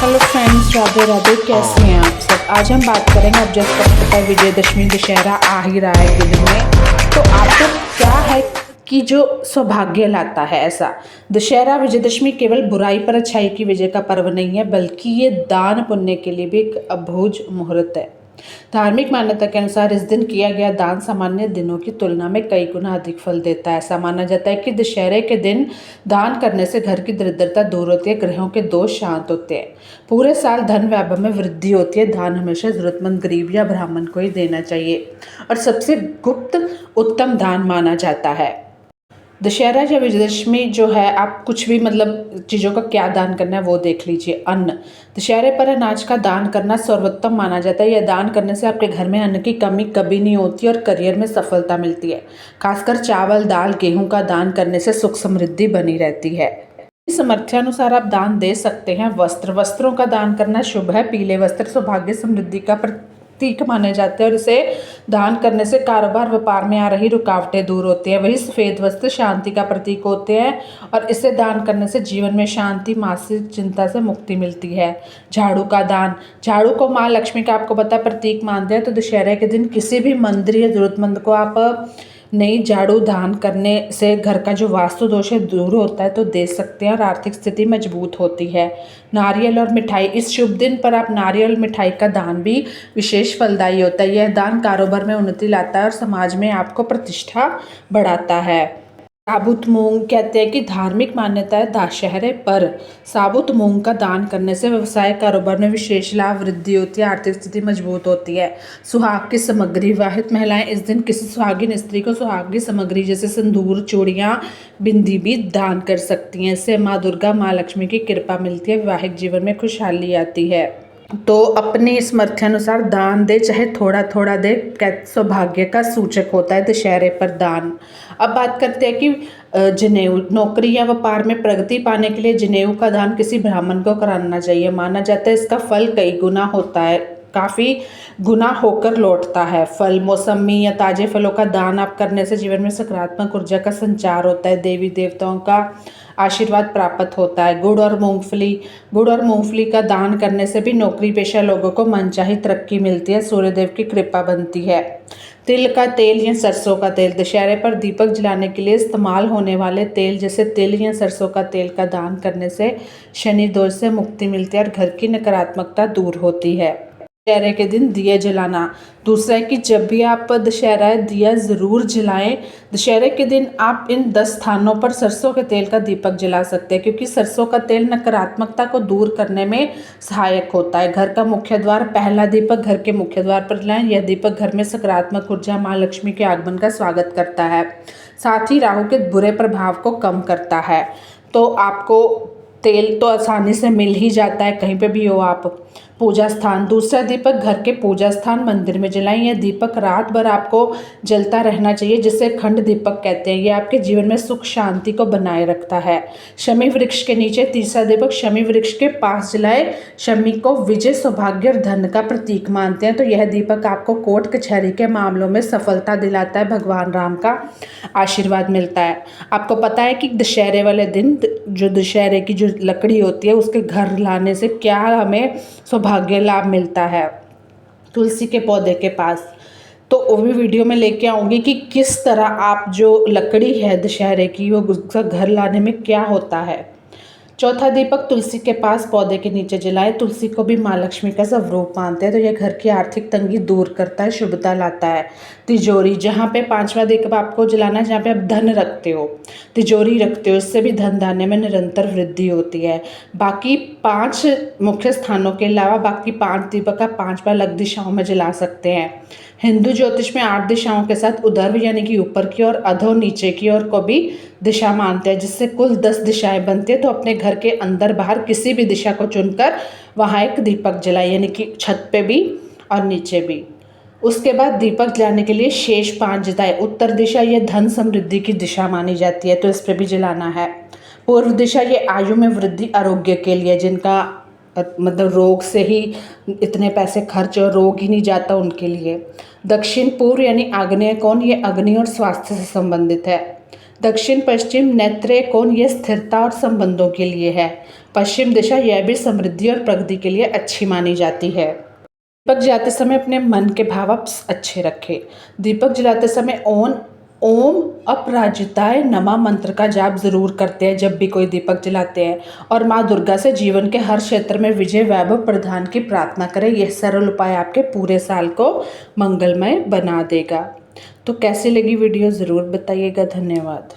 Hello friends, Radhe Radhe. कैसे हैं आप सब। आज हम बात करेंगे, अब जैसे आपको पता है विजयदशमी दशहरा आ ही रहा है कुछ दिन में, तो आपको क्या है कि जो सौभाग्य लाता है ऐसा। दशहरा विजयदशमी केवल बुराई पर अच्छाई की विजय का पर्व नहीं है, बल्कि ये दान पुण्य के लिए भी एक अभूज मुहूर्त है। धार्मिक मान्यता के अनुसार इस दिन किया गया दान सामान्य दिनों की तुलना में कई गुना अधिक फल देता है। ऐसा माना जाता है कि दशहरे के दिन दान करने से घर की दरिद्रता दूर होती है, ग्रहों के दोष शांत होते हैं, पूरे साल धन वैभव में वृद्धि होती है। दान हमेशा जरूरतमंद गरीब या ब्राह्मण को ही देना चाहिए और सबसे गुप्त उत्तम दान माना जाता है। दशहरा या विजयदशमी जो है, आप कुछ भी मतलब चीज़ों का क्या दान करना है वो देख लीजिए। अन्न, दशहरे पर अनाज का दान करना सर्वोत्तम माना जाता है। यह दान करने से आपके घर में अन्न की कमी कभी नहीं होती और करियर में सफलता मिलती है। खासकर चावल दाल गेहूं का दान करने से सुख समृद्धि बनी रहती है। सामर्थ्यानुसार आप दान दे सकते हैं। वस्त्रों का दान करना शुभ है। पीले वस्त्र सौभाग्य समृद्धि का प्रतीक माने जाते हैं और इसे दान करने से कारोबार व्यापार में आ रही रुकावटें दूर होती हैं। वही सफ़ेद वस्त्र शांति का प्रतीक होते हैं और इसे दान करने से जीवन में शांति, मानसिक चिंता से मुक्ति मिलती है। झाड़ू का दान, झाड़ू को माँ लक्ष्मी का आपको पता प्रतीक मानते हैं, तो दशहरे के दिन किसी भी मंदिर या जरूरतमंद को आप नई झाड़ू दान करने से घर का जो वास्तु दोष है दूर होता है, तो दे सकते हैं और आर्थिक स्थिति मजबूत होती है। नारियल और मिठाई, इस शुभ दिन पर आप नारियल और मिठाई का दान भी विशेष फलदायी होता है। यह दान कारोबार में उन्नति लाता है और समाज में आपको प्रतिष्ठा बढ़ाता है। साबुत मूंग, कहते हैं कि धार्मिक मान्यता है दशहरे पर साबुत मूंग का दान करने से व्यवसाय कारोबार में विशेष लाभ वृद्धि होती है, आर्थिक स्थिति मजबूत होती है। सुहाग की सामग्री, विवाहित महिलाएं इस दिन किसी सुहागिन स्त्री को सुहाग की सामग्री जैसे सिंदूर, चूड़ियाँ, बिंदी भी दान कर सकती हैं। इससे माँ दुर्गा, माँ लक्ष्मी की कृपा मिलती है, वैवाहिक जीवन में खुशहाली आती है। तो अपनी सामर्थ्यानुसार दान दे, चाहे थोड़ा थोड़ा दे, सौभाग्य का सूचक होता है दशहरे पर दान। अब बात करते हैं कि जनेऊ, नौकरी या व्यापार में प्रगति पाने के लिए जनेऊ का दान किसी ब्राह्मण को कराना चाहिए। माना जाता है इसका फल कई गुना होता है, काफ़ी गुना होकर लौटता है। फल, मौसमी या ताजे फलों का दान आप करने से जीवन में सकारात्मक ऊर्जा का संचार होता है, देवी देवताओं का आशीर्वाद प्राप्त होता है। गुड़ और मूंगफली का दान करने से भी नौकरी पेशा लोगों को मनचाही तरक्की मिलती है, सूर्यदेव की कृपा बनती है। तिल का तेल या सरसों का तेल, दशहरे पर दीपक जलाने के लिए इस्तेमाल होने वाले तेल जैसे तिल या सरसों का तेल का दान करने से शनि दोष से मुक्ति मिलती है और घर की नकारात्मकता दूर होती है। दशहरे के दिन दिए जलाना, दूसरा है कि जब भी आप दशहरा है दिया ज़रूर जलाएं। दशहरे के दिन आप इन 10 स्थानों पर सरसों के तेल का दीपक जला सकते हैं, क्योंकि सरसों का तेल नकारात्मकता को दूर करने में सहायक होता है। घर का मुख्य द्वार, पहला दीपक घर के मुख्य द्वार पर जलाएं। यह दीपक घर में सकारात्मक ऊर्जा, माँ लक्ष्मी के आगमन का स्वागत करता है, साथ ही राहु के बुरे प्रभाव को कम करता है। तो आपको तेल तो आसानी से मिल ही जाता है कहीं पे भी हो आप। पूजा स्थान, दूसरा दीपक घर के पूजा स्थान मंदिर में जलाएं। यह दीपक रात भर आपको जलता रहना चाहिए, जिसे अखंड दीपक कहते हैं। यह आपके जीवन में सुख शांति को बनाए रखता है। शमी वृक्ष के नीचे तीसरा दीपक शमी वृक्ष के पास जलाए। शमी को विजय, सौभाग्य और धन का प्रतीक मानते हैं, तो यह दीपक आपको कोर्ट कचहरी के मामलों में सफलता दिलाता है, भगवान राम का आशीर्वाद मिलता है। आपको पता है कि दशहरे वाले दिन जो दशहरे की जो लकड़ी होती है उसके घर लाने से क्या हमें सौभाग्य लाभ मिलता है। तुलसी के पौधे के पास, तो वो भी वीडियो में लेके आऊँगी कि किस तरह आप जो लकड़ी है दशहरे की वो उसका घर लाने में क्या होता है। चौथा दीपक तुलसी के पास पौधे के नीचे जलाए। तुलसी को भी माँ लक्ष्मी का स्वरूप मानते हैं, तो यह घर की आर्थिक तंगी दूर करता है, शुभता लाता है। तिजोरी, जहाँ पे पांचवा दीपक आपको जलाना है जहाँ पे आप धन रखते हो, तिजोरी रखते हो, इससे भी धन धान्य में निरंतर वृद्धि होती है। बाकी 5 मुख्य स्थानों के अलावा बाकी 5 दीपक आप 5 बार अलग दिशाओं में जला सकते हैं। हिंदू ज्योतिष में 8 दिशाओं के साथ उधर्व यानी कि ऊपर की ओर, अधो नीचे की ओर को भी दिशा मानते हैं, जिससे कुल 10 दिशाएं बनती है। तो अपने घर के अंदर बाहर किसी भी दिशा को चुनकर वहाँ एक दीपक जलाए, यानी कि छत पे भी और नीचे भी। उसके बाद दीपक जलाने के लिए शेष 5 जलाए। उत्तर दिशा ये धन समृद्धि की दिशा मानी जाती है, तो इस पर भी जलाना है। पूर्व दिशा ये आयु में वृद्धि, आरोग्य के लिए, जिनका मतलब रोग से ही इतने पैसे खर्च और रोग ही नहीं जाता उनके लिए। दक्षिण पूर्व यानी आग्नेय कोण, ये अग्नि और स्वास्थ्य से संबंधित है। दक्षिण पश्चिम नेत्रेय कोण, ये स्थिरता और संबंधों के लिए है। पश्चिम दिशा यह भी समृद्धि और प्रगति के लिए अच्छी मानी जाती है। दीपक जलाते समय अपने मन के भाव आप अच्छे रखें। दीपक जलाते समय ओम अपराजिताय नमः मंत्र का जाप जरूर करते हैं जब भी कोई दीपक जलाते हैं, और माँ दुर्गा से जीवन के हर क्षेत्र में विजय वैभव प्रदान की प्रार्थना करें। यह सरल उपाय आपके पूरे साल को मंगलमय बना देगा। तो कैसी लगी वीडियो ज़रूर बताइएगा। धन्यवाद।